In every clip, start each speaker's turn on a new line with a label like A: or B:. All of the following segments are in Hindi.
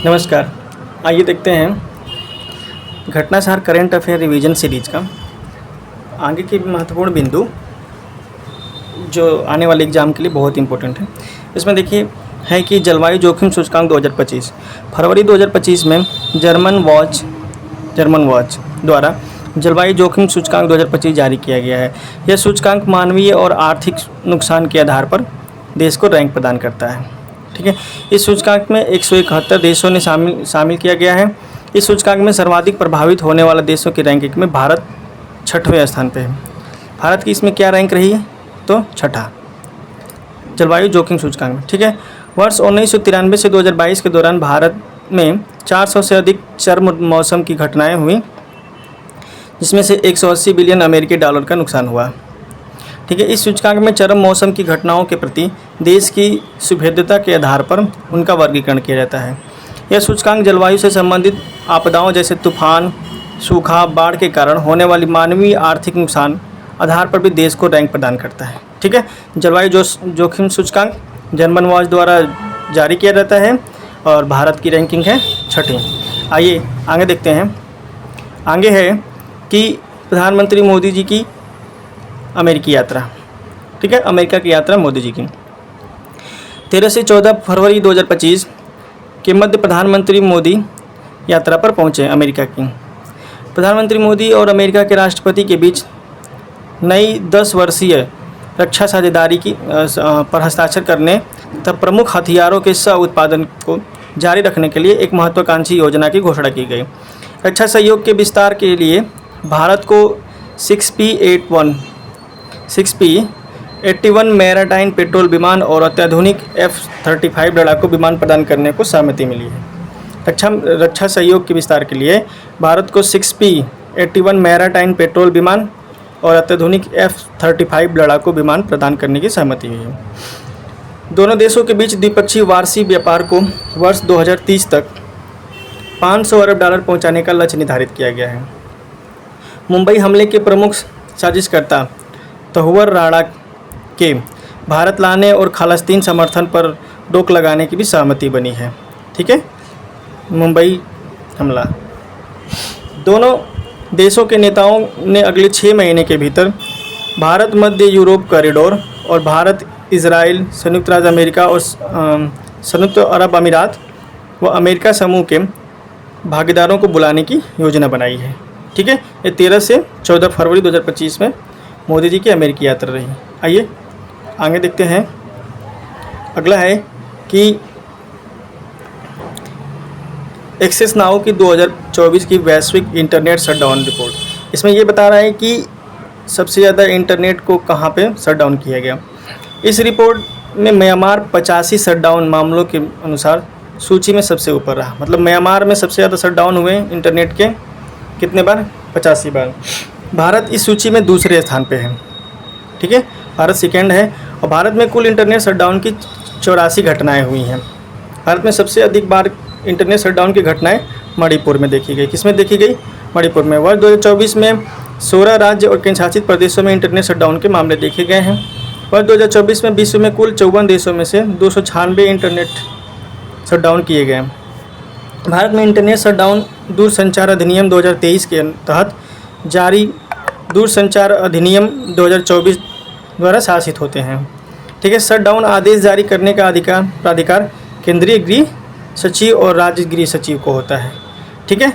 A: नमस्कार। आइए देखते हैं घटनासार करंट अफेयर रिवीजन सीरीज का आगे के महत्वपूर्ण बिंदु जो आने वाले एग्ज़ाम के लिए बहुत इंपॉर्टेंट है। इसमें देखिए है कि जलवायु जोखिम सूचकांक 2025 फरवरी 2025 में जर्मन वॉच द्वारा जलवायु जोखिम सूचकांक 2025 जारी किया गया है। यह सूचकांक मानवीय और आर्थिक नुकसान के आधार पर देश को रैंक प्रदान करता है। ठीक है, इस सूचकांक में 171 देशों ने शामिल किया गया है। इस सूचकांक में सर्वाधिक प्रभावित होने वाले देशों की रैंकिंग में भारत 6वें स्थान पे है। भारत की इसमें क्या रैंक रही है? तो 6ठा जलवायु जोखिम सूचकांक में। ठीक है, वर्ष 1993 से 2022 के दौरान भारत में 400 से अधिक चरम मौसम की घटनाएं हुई, जिसमें से 180 बिलियन अमेरिकी डॉलर का नुकसान हुआ। ठीक है, इस सूचकांक में चरम मौसम की घटनाओं के प्रति देश की सुभेद्यता के आधार पर उनका वर्गीकरण किया जाता है। यह सूचकांक जलवायु से संबंधित आपदाओं जैसे तूफान, सूखा, बाढ़ के कारण होने वाली मानवीय आर्थिक नुकसान आधार पर भी देश को रैंक प्रदान करता है। ठीक है, जलवायु जोखिम सूचकांक जर्मन वॉच द्वारा जारी किया जाता है और भारत की रैंकिंग है 6ठी। आइए आगे देखते हैं। आगे है कि प्रधानमंत्री मोदी जी की अमेरिकी यात्रा। ठीक है, अमेरिका की यात्रा मोदी जी की 13 से 14 फरवरी 2025 के मध्य प्रधानमंत्री मोदी यात्रा पर पहुंचे अमेरिका की। प्रधानमंत्री मोदी और अमेरिका के राष्ट्रपति के बीच नई 10 वर्षीय रक्षा साझेदारी पर हस्ताक्षर करने तथा प्रमुख हथियारों के सह उत्पादन को जारी रखने के लिए एक महत्वाकांक्षी योजना की घोषणा की गई। रक्षा सहयोग के विस्तार के लिए भारत को 6P-81 मैराटाइन पेट्रोल विमान और अत्याधुनिक F-35 लड़ाकू विमान प्रदान करने को सहमति मिली है। रक्षा सहयोग के विस्तार के लिए भारत को 6P-81 मैराटाइन पेट्रोल विमान और अत्याधुनिक F-35 लड़ाकू विमान प्रदान करने की सहमति हुई है। दोनों देशों के बीच द्विपक्षीय वार्षिक व्यापार को वर्ष 2030 तक $500 अरब पहुंचाने का लक्ष्य निर्धारित किया गया है। मुंबई हमले के प्रमुख साजिशकर्ता तहुवर राणा के भारत लाने और खालिस्तान समर्थन पर रोक लगाने की भी सहमति बनी है। ठीक है, मुंबई हमला। दोनों देशों के नेताओं ने अगले 6 महीने के भीतर भारत मध्य यूरोप कॉरिडोर और भारत, इजराइल, संयुक्त राज्य अमेरिका और संयुक्त अरब अमीरात व अमेरिका समूह के भागीदारों को बुलाने की योजना बनाई है। ठीक है, ये 13 से 14 फरवरी 2025 में मोदी जी की अमेरिकी यात्रा रही। आइए आगे देखते हैं। अगला है कि एक्सेस नाउ की 2024 की वैश्विक इंटरनेट शटडाउन रिपोर्ट। इसमें ये बता रहा है कि सबसे ज़्यादा इंटरनेट को कहाँ पे शटडाउन किया गया। इस रिपोर्ट में म्यांमार 85 शटडाउन मामलों के अनुसार सूची में सबसे ऊपर रहा। मतलब म्यांमार में सबसे ज़्यादा शटडाउन हुए इंटरनेट के कितने बार? 85 बार। भारत इस सूची में दूसरे स्थान पे है। ठीक है, भारत सेकेंड है और भारत में कुल इंटरनेट शटडाउन की 84 घटनाएं हुई हैं। भारत में सबसे अधिक बार इंटरनेट शटडाउन की घटनाएं मणिपुर में देखी गई। किसमें देखी गई? मणिपुर में। वर्ष 2024 में 16 राज्य और केंद्रशासित प्रदेशों में इंटरनेट शटडाउन के मामले देखे गए हैं। वर्ष 2024 में विश्व में कुल 54 देशों में से 296 इंटरनेट शटडाउन किए गए। भारत में इंटरनेट शटडाउन दूरसंचार अधिनियम 2023 के तहत जारी दूरसंचार अधिनियम 2024 द्वारा शासित होते हैं। ठीक है, शटडाउन आदेश जारी करने का प्राधिकार केंद्रीय गृह सचिव और राज्य गृह सचिव को होता है। ठीक है,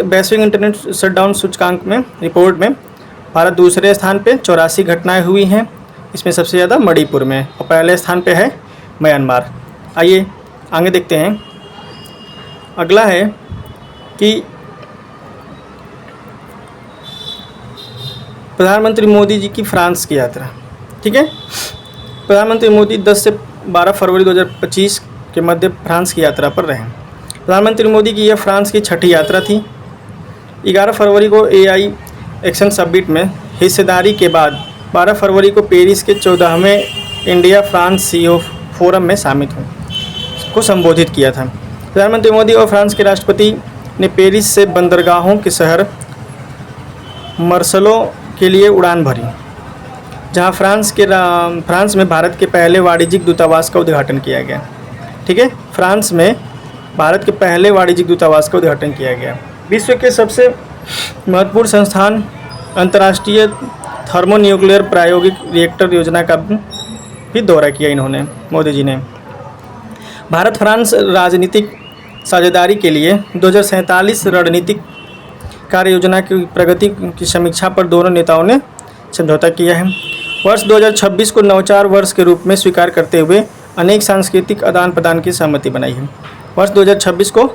A: वैश्विक इंटरनेट शटडाउन सूचकांक में रिपोर्ट में भारत दूसरे स्थान पे 84 घटनाएं हुई हैं। इसमें सबसे ज़्यादा मणिपुर में और पहले स्थान पे है म्यांमार। आइए आगे देखते हैं। अगला है कि प्रधानमंत्री मोदी जी की फ्रांस की यात्रा। ठीक है, प्रधानमंत्री मोदी 10 से 12 फरवरी 2025 के मध्य फ्रांस की यात्रा पर रहे। प्रधानमंत्री मोदी की यह फ्रांस की 6ठी यात्रा थी। 11 फरवरी को AI एक्शन समिट में हिस्सेदारी के बाद 12 फरवरी को पेरिस के 14वें इंडिया फ्रांस CEO फोरम में शामिल को संबोधित किया था। प्रधानमंत्री मोदी और फ्रांस के राष्ट्रपति ने पेरिस से बंदरगाहों के शहर मर्सलो के लिए उड़ान भरी, जहां फ्रांस में भारत के पहले वाणिज्यिक दूतावास का उद्घाटन किया गया। ठीक है, फ्रांस में भारत के पहले वाणिज्यिक दूतावास का उद्घाटन किया गया। विश्व के सबसे महत्वपूर्ण संस्थान अंतर्राष्ट्रीय थर्मोन्यूक्लियर प्रायोगिक रिएक्टर योजना का भी दौरा किया इन्होंने, मोदी जी ने। भारत फ्रांस राजनीतिक साझेदारी के लिए 2047 रणनीतिक कार्य योजना की प्रगति की समीक्षा पर दोनों नेताओं ने समझौता किया है। वर्ष 2026 को नवाचार वर्ष के रूप में स्वीकार करते हुए अनेक सांस्कृतिक आदान प्रदान की सहमति बनाई है। वर्ष 2026 को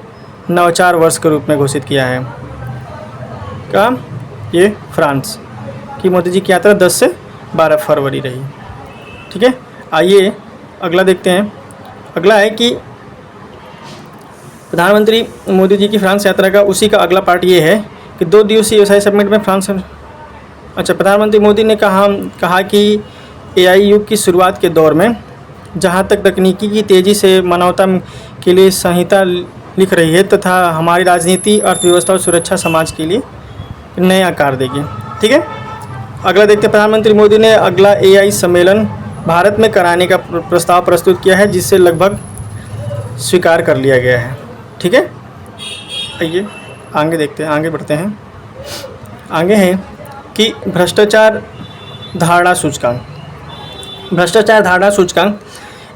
A: नवाचार वर्ष के रूप में घोषित किया है। का ये फ्रांस की मोदी जी की यात्रा 10 से 12 फरवरी रही। ठीक है, आइए अगला देखते हैं। अगला है कि प्रधानमंत्री मोदी जी की फ्रांस यात्रा का उसी का अगला पार्ट ये है कि 2 दिवसीय एशियाई समिट में फ्रांस। अच्छा, प्रधानमंत्री मोदी ने कहा कि एआई युग की शुरुआत के दौर में जहां तक तकनीकी की तेज़ी से मानवता के लिए संहिता लिख रही है तथा हमारी राजनीति, अर्थव्यवस्था और सुरक्षा समाज के लिए नए आकार देगी। ठीक है, अगला देखते हैं। प्रधानमंत्री मोदी ने अगला एआई सम्मेलन भारत में कराने का प्रस्ताव प्रस्तुत किया है, जिससे लगभग स्वीकार कर लिया गया है। ठीक है, आइए आगे देखते हैं, आगे बढ़ते हैं। आगे है कि भ्रष्टाचार धारणा सूचकांक। भ्रष्टाचार धारणा सूचकांक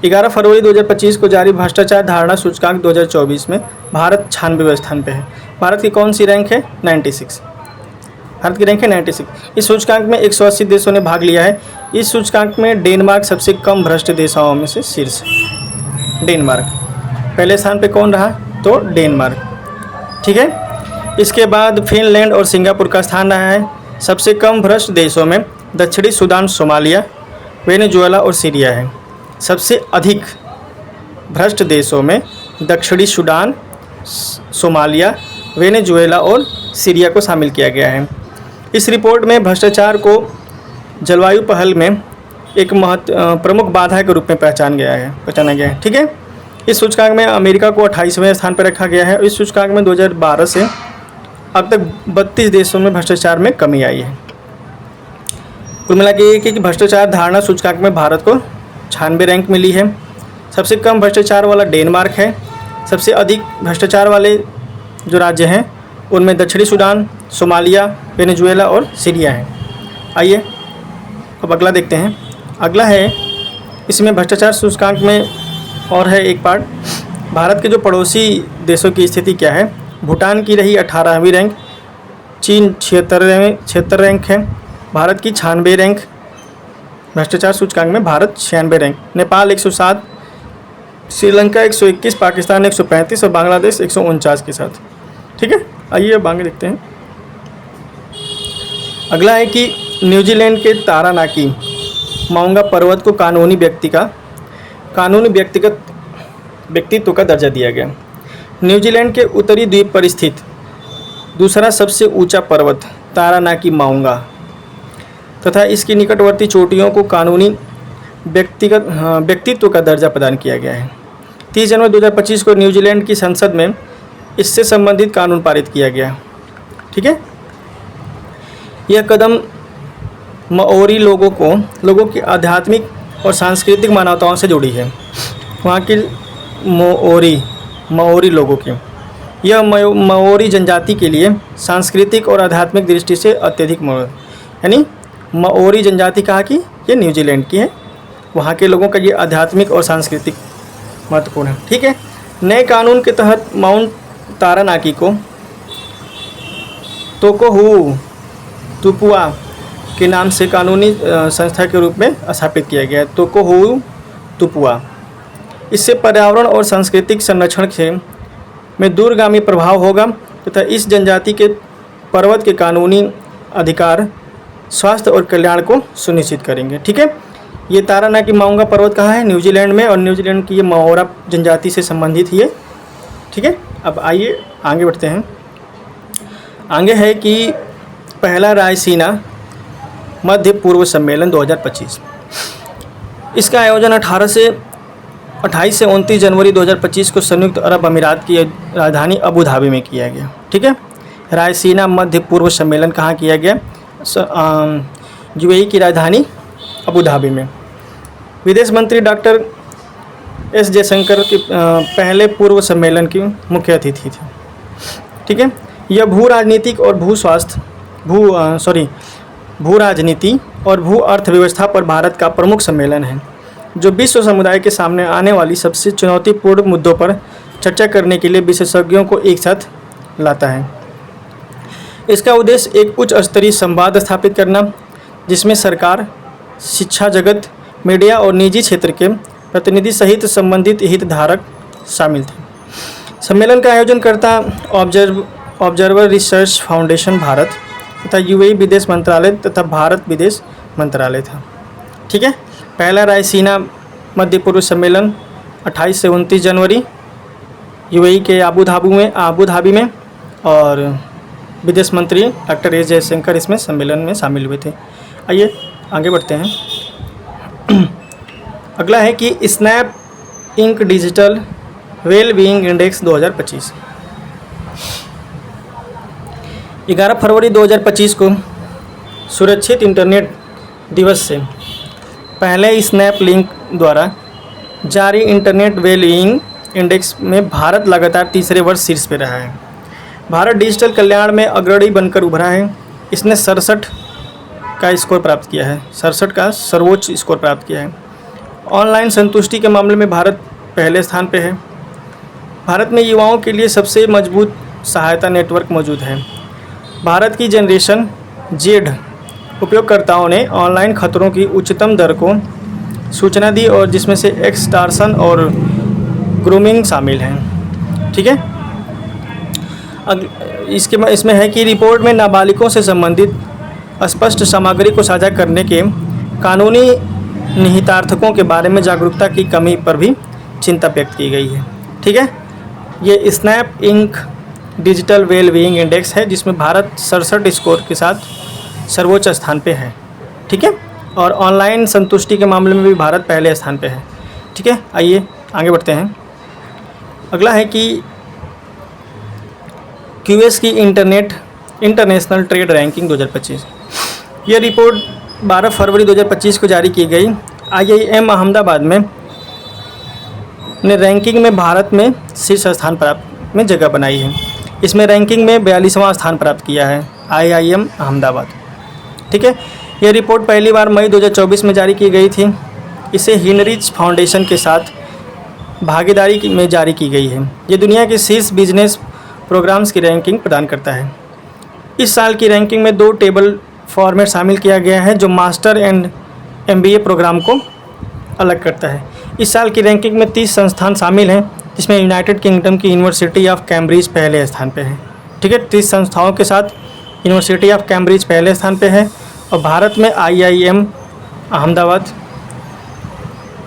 A: 11 फरवरी 2025 को जारी भ्रष्टाचार धारणा सूचकांक 2024 में भारत 96वें स्थान पे है। भारत की कौन सी रैंक है? 96। भारत की रैंक है 96। इस सूचकांक में 180 देशों ने भाग लिया है। इस सूचकांक में डेनमार्क सबसे कम भ्रष्ट देशों में से शीर्ष। डेनमार्क पहले स्थान पे कौन रहा? तो डेनमार्क। ठीक है, इसके बाद फिनलैंड और सिंगापुर का स्थान रहा है। सबसे कम भ्रष्ट देशों में दक्षिणी सूडान, सोमालिया, वेनेजुएला और सीरिया है। सबसे अधिक भ्रष्ट देशों में दक्षिणी सूडान, सोमालिया, वेनेजुएला और सीरिया को शामिल किया गया है। इस रिपोर्ट में भ्रष्टाचार को जलवायु पहल में एक प्रमुख बाधा के रूप में पहचाना गया है। ठीक है, इस सूचकांक में अमेरिका को 28वें स्थान पर रखा गया है। इस सूचकांक में 2012 से अब तक 32 देशों में भ्रष्टाचार में कमी आई है। कुल मिला के कि भ्रष्टाचार धारणा सूचकांक में भारत को 96 रैंक मिली है। सबसे कम भ्रष्टाचार वाला डेनमार्क है। सबसे अधिक भ्रष्टाचार वाले जो राज्य हैं उनमें दक्षिणी सूडान, सोमालिया, वेनेजुएला और सीरिया है। आइए अब अगला देखते हैं। अगला है, इसमें भ्रष्टाचार सूचकांक में और है एक पार्ट, भारत के जो पड़ोसी देशों की स्थिति क्या है। भूटान की रही 18वीं रैंक, चीन 76 रैंक है, भारत की 96 रैंक। भ्रष्टाचार सूचकांक में भारत 96 रैंक, नेपाल 107, श्रीलंका 121, पाकिस्तान 135 और बांग्लादेश 149 के साथ। ठीक है, आइए अब आगे देखते हैं। अगला है कि न्यूजीलैंड के तारानाकी माउंगा पर्वत को कानूनी व्यक्तित्व का दर्जा दिया गया। न्यूजीलैंड के उत्तरी द्वीप पर स्थित दूसरा सबसे ऊंचा पर्वत तारानाकी माउंगा तथा इसकी निकटवर्ती चोटियों को कानूनी व्यक्तित्व का दर्जा प्रदान किया गया है। 30 जनवरी 2025 को न्यूजीलैंड की संसद में इससे संबंधित कानून पारित किया गया। ठीक है, यह कदम माओरी लोगों की आध्यात्मिक और सांस्कृतिक मान्यताओं से जुड़ी है। वहाँ की माओरी लोगों की यह माओरी जनजाति के लिए सांस्कृतिक और आध्यात्मिक दृष्टि से अत्यधिक महत्व, यानी माओरी जनजाति कहा कि ये न्यूजीलैंड की है, वहाँ के लोगों का ये आध्यात्मिक और सांस्कृतिक महत्वपूर्ण है। ठीक है, नए कानून के तहत माउंट तारानाकी को तोकोहू तुपुआ के नाम से कानूनी संस्था के रूप में स्थापित किया गया है। तोकोहू तुपुआ। इससे पर्यावरण और सांस्कृतिक संरक्षण में दूरगामी प्रभाव होगा तथा इस जनजाति के पर्वत के कानूनी अधिकार, स्वास्थ्य और कल्याण को सुनिश्चित करेंगे। ठीक है, ये तारानाकी माउंगा पर्वत कहाँ है? न्यूजीलैंड में, और न्यूजीलैंड की ये माओरा जनजाति से संबंधित ही है। ठीक है, अब आइए आगे बढ़ते हैं। आगे है कि पहला रायसीना मध्य पूर्व सम्मेलन 2025। इसका आयोजन 28 से 29 जनवरी 2025 को संयुक्त अरब अमीरात की राजधानी अबू धाबी में किया गया। ठीक है, रायसीना मध्य पूर्व सम्मेलन कहाँ किया गया? यूएई की राजधानी अबू धाबी में। विदेश मंत्री डॉक्टर एस जयशंकर की पहले पूर्व सम्मेलन की मुख्य अतिथि थे। ठीक है, यह भू राजनीतिक और भू राजनीति और भू अर्थव्यवस्था पर भारत का प्रमुख सम्मेलन है, जो विश्व समुदाय के सामने आने वाली सबसे चुनौतीपूर्ण मुद्दों पर चर्चा करने के लिए विशेषज्ञों को एक साथ लाता है। इसका उद्देश्य एक उच्च स्तरीय संवाद स्थापित करना, जिसमें सरकार, शिक्षा जगत, मीडिया और निजी क्षेत्र के प्रतिनिधि सहित संबंधित हितधारक शामिल थे। सम्मेलन का आयोजन करता ऑब्जर्वर रिसर्च फाउंडेशन भारत तथा यूएई विदेश मंत्रालय तथा भारत विदेश मंत्रालय था। ठीक है, पहला रायसीना मध्य पूर्व सम्मेलन 28 से 29 जनवरी यूएई के आबू धाबी में, और विदेश मंत्री डॉक्टर एस जयशंकर इसमें सम्मेलन में शामिल हुए थे। आइए आगे बढ़ते हैं। अगला है कि Snap Inc digital well being index 2025। 11 फरवरी 2025 को सुरक्षित इंटरनेट दिवस से पहले स्नैप लिंक द्वारा जारी इंटरनेट वेल बीइंग इंडेक्स में भारत लगातार तीसरे वर्ष शीर्ष पर रहा है। भारत डिजिटल कल्याण में अग्रणी बनकर उभरा है। इसने 67 का स्कोर प्राप्त किया है, 67 का सर्वोच्च स्कोर प्राप्त किया है। ऑनलाइन संतुष्टि के मामले में भारत पहले स्थान पे है। भारत में युवाओं के लिए सबसे मजबूत सहायता नेटवर्क मौजूद है। भारत की जनरेशन जेड उपयोगकर्ताओं ने ऑनलाइन खतरों की उच्चतम दर को सूचना दी, और जिसमें से एक्सटॉर्शन और ग्रूमिंग शामिल हैं। ठीक है, इसमें है कि रिपोर्ट में नाबालिगों से संबंधित अस्पष्ट सामग्री को साझा करने के कानूनी निहितार्थकों के बारे में जागरूकता की कमी पर भी चिंता व्यक्त की गई है। ठीक है, ये Snap Inc digital well being index है, जिसमें भारत 67 स्कोर के साथ सर्वोच्च स्थान पे है। ठीक है, और ऑनलाइन संतुष्टि के मामले में भी भारत पहले स्थान पे है। ठीक है, आइए आगे बढ़ते हैं। अगला है कि क्यूएस की इंटरनेशनल ट्रेड रैंकिंग 2025। यह रिपोर्ट 12 फरवरी 2025 को जारी की गई। IIM अहमदाबाद में ने रैंकिंग में भारत में शीर्ष स्थान प्राप्त में जगह बनाई है। इसमें रैंकिंग में 42वां स्थान प्राप्त किया है IIM अहमदाबाद। ठीक है, यह रिपोर्ट पहली बार मई 2024 में जारी की गई थी। इसे हिनरिच फाउंडेशन के साथ भागीदारी में जारी की गई है। ये दुनिया के शीर्ष बिजनेस प्रोग्राम्स की रैंकिंग प्रदान करता है। इस साल की रैंकिंग में 2 टेबल फॉर्मेट शामिल किया गया है, जो मास्टर एंड MBA प्रोग्राम को अलग करता है। इस साल की रैंकिंग में 30 संस्थान शामिल हैं, जिसमें यूनाइटेड किंगडम की यूनिवर्सिटी ऑफ कैम्ब्रिज पहले स्थान पे है। ठीक है, 30 संस्थाओं के साथ यूनिवर्सिटी ऑफ कैम्ब्रिज पहले स्थान पे है, और भारत में IIM अहमदाबाद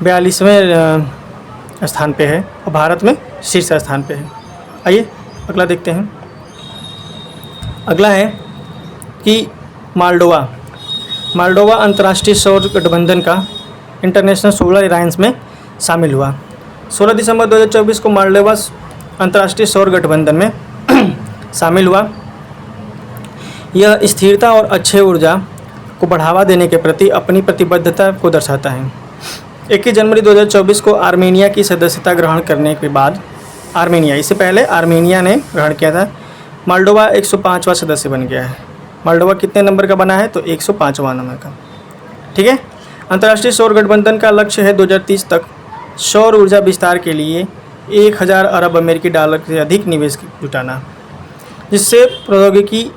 A: 42वें स्थान पे है, और भारत में शीर्ष स्थान पे है। आइए अगला देखते हैं। अगला है कि मालडोवा अंतर्राष्ट्रीय सौर गठबंधन का इंटरनेशनल सोलर अलायंस में शामिल हुआ। 16 दिसंबर 2024 को मालडोवा अंतर्राष्ट्रीय सौर गठबंधन में शामिल हुआ। यह स्थिरता और अक्षय ऊर्जा को बढ़ावा देने के प्रति अपनी प्रतिबद्धता को दर्शाता है। 21 जनवरी 2024 को आर्मेनिया की सदस्यता ग्रहण करने के बाद इससे पहले आर्मेनिया ने ग्रहण किया था। मालडोवा 105वां सदस्य बन गया है। मालडोवा कितने नंबर का बना है? तो 105वां नंबर का। ठीक है, अंतर्राष्ट्रीय सौर गठबंधन का लक्ष्य है 2030 तक सौर ऊर्जा विस्तार के लिए 1000 अरब अमेरिकी डॉलर से अधिक निवेश जुटाना, जिससे प्रौद्योगिकी,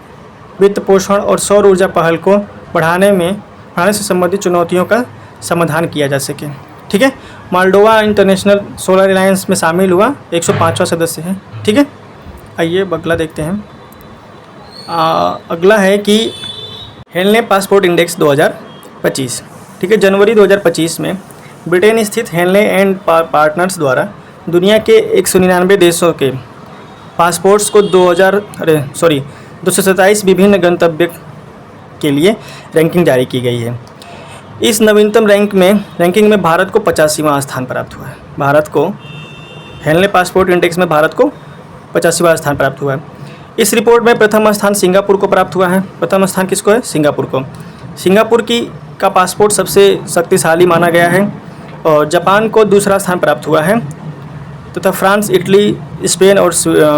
A: वित्त पोषण और सौर ऊर्जा पहल को बढ़ाने से संबंधित चुनौतियों का समाधान किया जा सके। ठीक है, मालडोवा इंटरनेशनल सोलर अलायंस में शामिल हुआ, 105वां सदस्य है। ठीक है, आइए अगला देखते हैं। अगला है कि हेनले पासपोर्ट इंडेक्स 2025। ठीक है, जनवरी 2025 में ब्रिटेन स्थित हेनले एंड पार्टनर्स द्वारा दुनिया के 199 देशों के पासपोर्ट्स को 227 विभिन्न गंतव्य के लिए रैंकिंग जारी की गई है। इस नवीनतम रैंकिंग में भारत को 85वां स्थान प्राप्त हुआ है। हेनले पासपोर्ट इंडेक्स में भारत को 85वां स्थान प्राप्त हुआ है। इस रिपोर्ट में प्रथम स्थान सिंगापुर को प्राप्त हुआ है। प्रथम स्थान किसको है? सिंगापुर को। सिंगापुर का पासपोर्ट सबसे शक्तिशाली माना गया है। और जापान को दूसरा स्थान प्राप्त हुआ है तथा फ्रांस, इटली, स्पेन और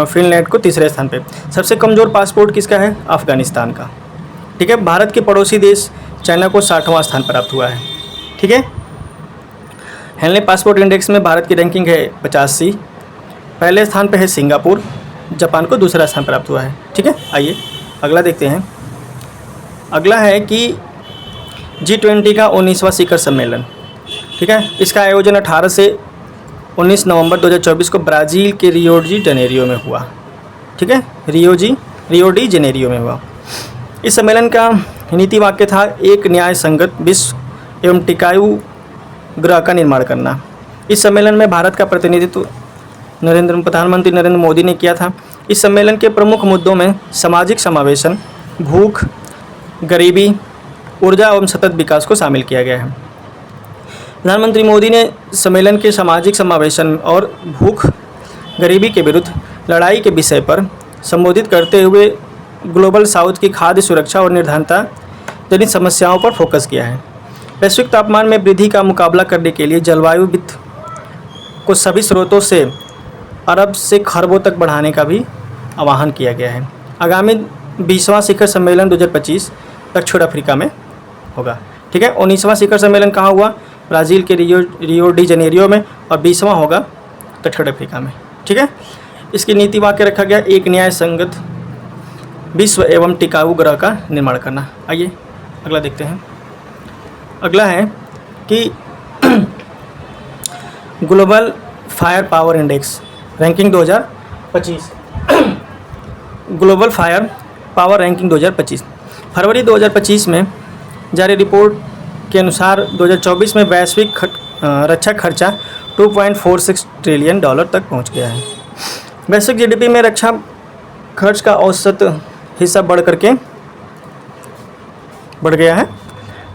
A: फिनलैंड को तीसरे स्थान पे। सबसे कमज़ोर पासपोर्ट किसका है? अफ़गानिस्तान का। ठीक है। भारत के पड़ोसी देश चाइना को 60वां स्थान प्राप्त हुआ है। ठीक है। हेनले पासपोर्ट इंडेक्स में भारत की रैंकिंग है 85। पहले स्थान पे है सिंगापुर, जापान को दूसरा स्थान प्राप्त हुआ है। ठीक है। आइए अगला देखते हैं। अगला है कि G20 का 19वां शिखर सम्मेलन। ठीक है। इसका आयोजन 18 से 19 नवंबर 2024 को ब्राज़ील के रियो डी जनेरियो में हुआ। ठीक है। रियो डी जनेरियो में हुआ। इस सम्मेलन का नीति वाक्य था एक न्याय संगत विश्व एवं टिकाऊ ग्रह का निर्माण करना। इस सम्मेलन में भारत का प्रतिनिधित्व प्रधानमंत्री नरेंद्र मोदी ने किया था। इस सम्मेलन के प्रमुख मुद्दों में सामाजिक समावेशन, भूख, गरीबी, ऊर्जा एवं सतत विकास को शामिल किया गया है। प्रधानमंत्री मोदी ने सम्मेलन के सामाजिक समावेशन और भूख गरीबी के विरुद्ध लड़ाई के विषय पर संबोधित करते हुए ग्लोबल साउथ की खाद्य सुरक्षा और निर्धनता जनित समस्याओं पर फोकस किया है। वैश्विक तापमान में वृद्धि का मुकाबला करने के लिए जलवायु वित्त को सभी स्रोतों से अरब से खरबों तक बढ़ाने का भी आह्वान किया गया है। आगामी 20वां शिखर सम्मेलन 2025 दक्षिण अफ्रीका में होगा। ठीक है। 19वां शिखर सम्मेलन कहाँ हुआ? ब्राज़ील के रियो डी जनेरियो में, और 20वां होगा दक्षिण अफ्रीका में। ठीक है। इसकी नीति वाक्य रखा गया एक न्याय संगत विश्व एवं टिकाऊ ग्रह का निर्माण करना। आइए अगला देखते हैं। अगला है कि global fire power index ranking 2025 global fire power ranking 2025 फरवरी 2025 में जारी रिपोर्ट के अनुसार 2024 में वैश्विक रक्षा खर्चा 2.46 ट्रिलियन डॉलर तक पहुंच गया है। वैश्विक जीडीपी में रक्षा खर्च का औसत हिस्सा बढ़ गया है।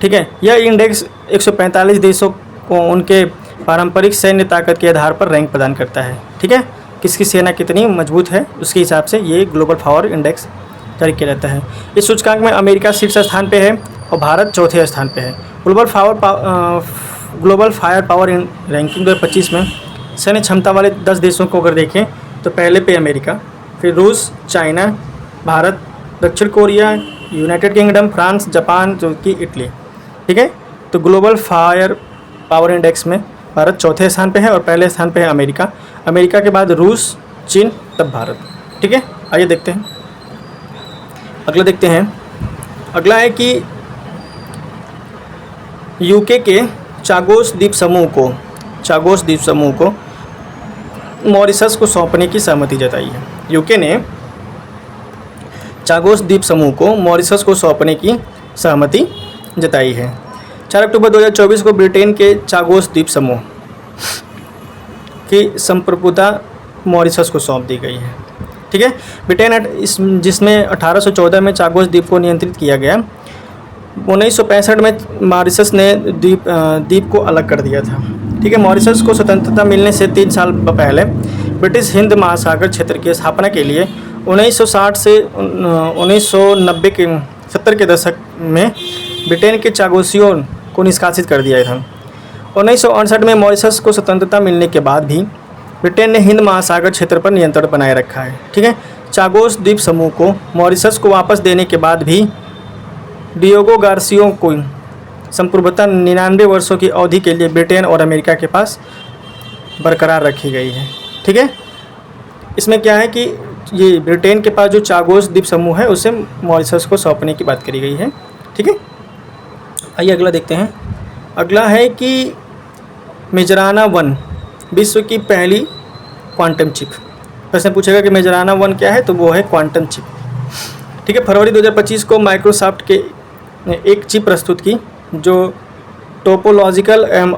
A: ठीक है। यह इंडेक्स 145 देशों को उनके पारंपरिक सैन्य ताकत के आधार पर रैंक प्रदान करता है। ठीक है। किसकी सेना कितनी मजबूत है उसके हिसाब से ये ग्लोबल पावर इंडेक्स जारी किया जाता है। इस सूचकांक में अमेरिका शीर्ष स्थान पे है और भारत चौथे स्थान पे है। ग्लोबल फायर पावर रैंकिंग 2025 में सैन्य क्षमता वाले 10 देशों को अगर देखें तो पहले पे अमेरिका, फिर रूस, चाइना, भारत, दक्षिण Korea, United Kingdom, France, Japan, तुर्की, इटली। ठीक है। तो ग्लोबल फायर पावर इंडेक्स में भारत चौथे स्थान पे है और पहले स्थान पे है अमेरिका। अमेरिका के बाद रूस, चीन, तब भारत। ठीक है। आइए देखते हैं। अगला देखते हैं। अगला है कि यूके के चागोस द्वीप समूह को मॉरिशस को सौंपने की सहमति जताई है। यूके ने चागोस द्वीप समूह को मॉरिशस को सौंपने की सहमति जताई है। 4 अक्टूबर 2024 को ब्रिटेन के चागोस द्वीप समूह की संप्रभुता मॉरिशस को सौंप दी गई है। ठीक है। ब्रिटेन जिसमें 1814 में चागोस द्वीप को नियंत्रित किया गया। 1965 में मॉरिशस ने द्वीप को अलग कर दिया था। ठीक है। मॉरिशस को स्वतंत्रता मिलने से 3 साल पहले ब्रिटिश हिंद महासागर क्षेत्र की स्थापना के लिए 1960 से 1990 के 70 के दशक में ब्रिटेन के चागोसियों को निष्कासित कर दिया था। 1968 में मॉरिशस को स्वतंत्रता मिलने के बाद भी ब्रिटेन ने हिंद महासागर क्षेत्र पर नियंत्रण बनाए रखा है। ठीक है। चागोस द्वीप समूह को मॉरिशस को वापस देने के बाद भी डियोगो गार्सिया को संप्रभुता 99 वर्षों की अवधि के लिए ब्रिटेन और अमेरिका के पास बरकरार रखी गई है। ठीक है। इसमें क्या है कि ये ब्रिटेन के पास जो चागोस द्वीप समूह है उसे मॉरिशस को सौंपने की बात करी गई है। ठीक है। आइए अगला देखते हैं। अगला है कि मेजराना 1 विश्व की पहली क्वांटम चिप। प्रश्न पूछेगा कि मेजराना 1 क्या है, तो वो है क्वांटम चिप। ठीक है। फरवरी 2025 को माइक्रोसॉफ्ट के एक चिप प्रस्तुत की जो टोपोलॉजिकल एवं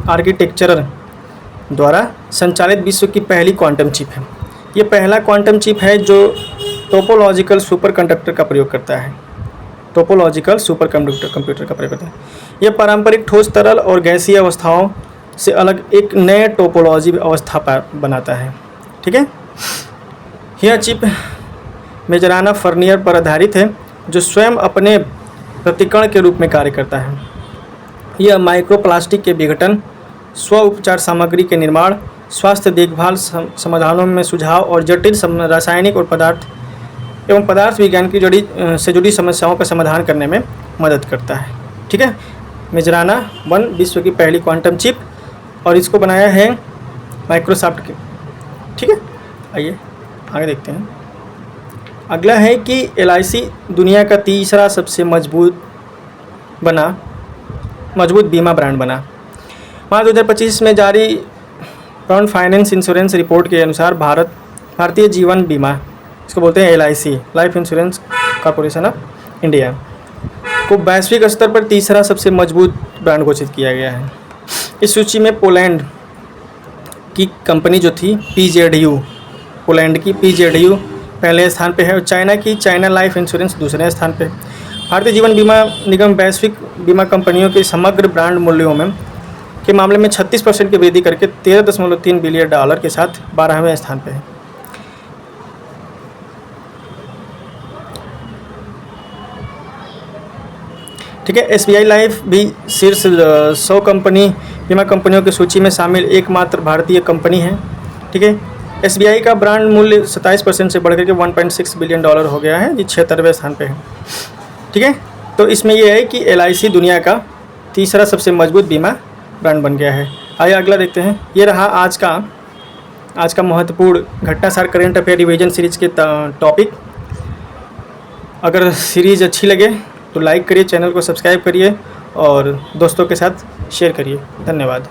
A: आर्किटेक्चरल द्वारा संचालित विश्व की पहली क्वांटम चिप है। ये पहला क्वांटम चिप है जो टोपोलॉजिकल सुपरकंडक्टर का प्रयोग करता है। टोपोलॉजिकल सुपरकंप्यूटर का प्रयोग करता है। यह पारंपरिक ठोस, तरल और गैसीय अवस्थाओं से अलग एक नए टोपोलॉजी अवस्था पर बनाता है। ठीक है। यह चिप मेजराना फर्नियर पर आधारित है जो स्वयं अपने प्रतिकण के रूप में कार्य करता है। यह माइक्रोप्लास्टिक के विघटन, स्व उपचार सामग्री के निर्माण, स्वास्थ्य देखभाल समाधानों में सुझाव और जटिल रासायनिक और पदार्थ विज्ञान की जुड़ी समस्याओं का समाधान करने में मदद करता है। ठीक है, मेजराना 1 विश्व की पहली क्वांटम चिप और इसको बनाया है माइक्रोसॉफ्ट के। ठीक है, आइए आगे देखते हैं। अगला है कि LIC दुनिया का तीसरा सबसे मजबूत बीमा ब्रांड बना। मार्च 2025 में जारी ब्रांड फाइनेंस इंश्योरेंस रिपोर्ट के अनुसार भारतीय जीवन बीमा, इसको बोलते हैं LIC, life insurance corporation of India, को वैश्विक स्तर पर तीसरा सबसे मजबूत ब्रांड घोषित किया गया है। इस सूची में पोलैंड की कंपनी जो थी PZU, पोलैंड की PZU पहले स्थान पे है और चाइना की चाइना लाइफ इंश्योरेंस दूसरे स्थान पे। भारतीय जीवन बीमा निगम वैश्विक बीमा कंपनियों के समग्र ब्रांड मूल्यों के मामले में 36% की वृद्धि करके $13.3 बिलियन के साथ 12वें स्थान पे है। ठीक है, SBI लाइफ भी शीर्ष 100 बीमा कंपनियों की सूची में शामिल एकमात्र भारतीय कंपनी है। ठीक है, SBI का ब्रांड मूल्य 27% से बढ़कर के $1.6 बिलियन हो गया है, ये 76वें स्थान पे है। ठीक है, तो इसमें यह है कि LIC दुनिया का तीसरा सबसे मजबूत बीमा ब्रांड बन गया है। आइए अगला देखते हैं। ये रहा आज का महत्वपूर्ण घटनासार करेंट अफेयर रिवीजन सीरीज के टॉपिक। अगर सीरीज अच्छी लगे तो लाइक करिए, चैनल को सब्सक्राइब करिए और दोस्तों के साथ शेयर करिए। धन्यवाद।